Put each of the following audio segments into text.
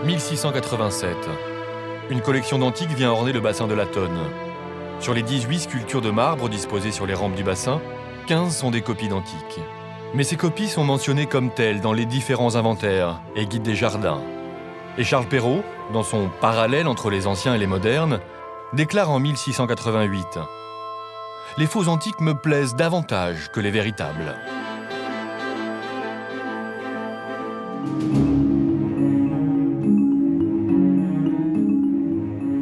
1687. Une collection d'antiques vient orner le bassin de la Tonne. Sur les 18 sculptures de marbre disposées sur les rampes du bassin, 15 sont des copies d'antiques. Mais ces copies sont mentionnées comme telles dans les différents inventaires et guides des jardins. Et Charles Perrault, dans son « Parallèle entre les anciens et les modernes », déclare en 1688 « Les faux antiques me plaisent davantage que les véritables ».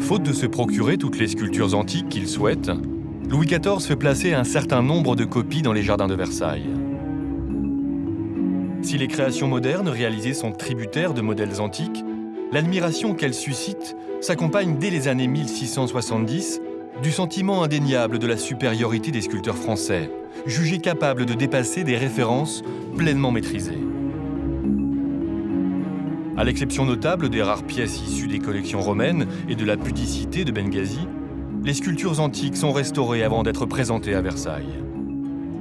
Faute de se procurer toutes les sculptures antiques qu'il souhaite, Louis XIV fait placer un certain nombre de copies dans les jardins de Versailles. Si les créations modernes réalisées sont tributaires de modèles antiques, l'admiration qu'elles suscitent s'accompagne dès les années 1670 du sentiment indéniable de la supériorité des sculpteurs français, jugés capables de dépasser des références pleinement maîtrisées. À l'exception notable des rares pièces issues des collections romaines et de la pudicité de Benghazi, les sculptures antiques sont restaurées avant d'être présentées à Versailles.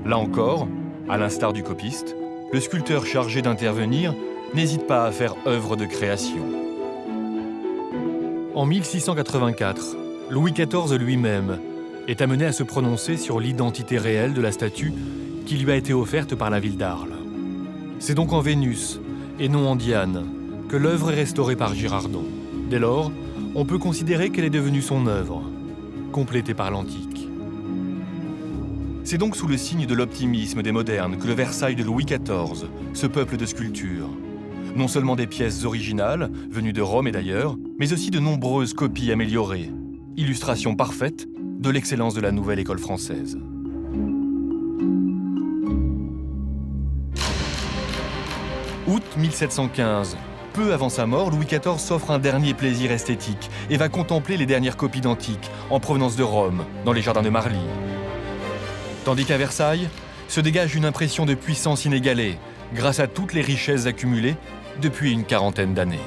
Là encore, à l'instar du copiste, le sculpteur chargé d'intervenir n'hésite pas à faire œuvre de création. En 1684, Louis XIV lui-même est amené à se prononcer sur l'identité réelle de la statue qui lui a été offerte par la ville d'Arles. C'est donc en Vénus, et non en Diane, que l'œuvre est restaurée par Girardon. Dès lors, on peut considérer qu'elle est devenue son œuvre, complétée par l'antique. C'est donc sous le signe de l'optimisme des modernes que le Versailles de Louis XIV se peuple de sculptures. Non seulement des pièces originales, venues de Rome et d'ailleurs, mais aussi de nombreuses copies améliorées, illustration parfaite de l'excellence de la nouvelle école française. Août 1715. Peu avant sa mort, Louis XIV s'offre un dernier plaisir esthétique et va contempler les dernières copies d'antiques en provenance de Rome, dans les jardins de Marly. Tandis qu'à Versailles, se dégage une impression de puissance inégalée, grâce à toutes les richesses accumulées depuis une quarantaine d'années.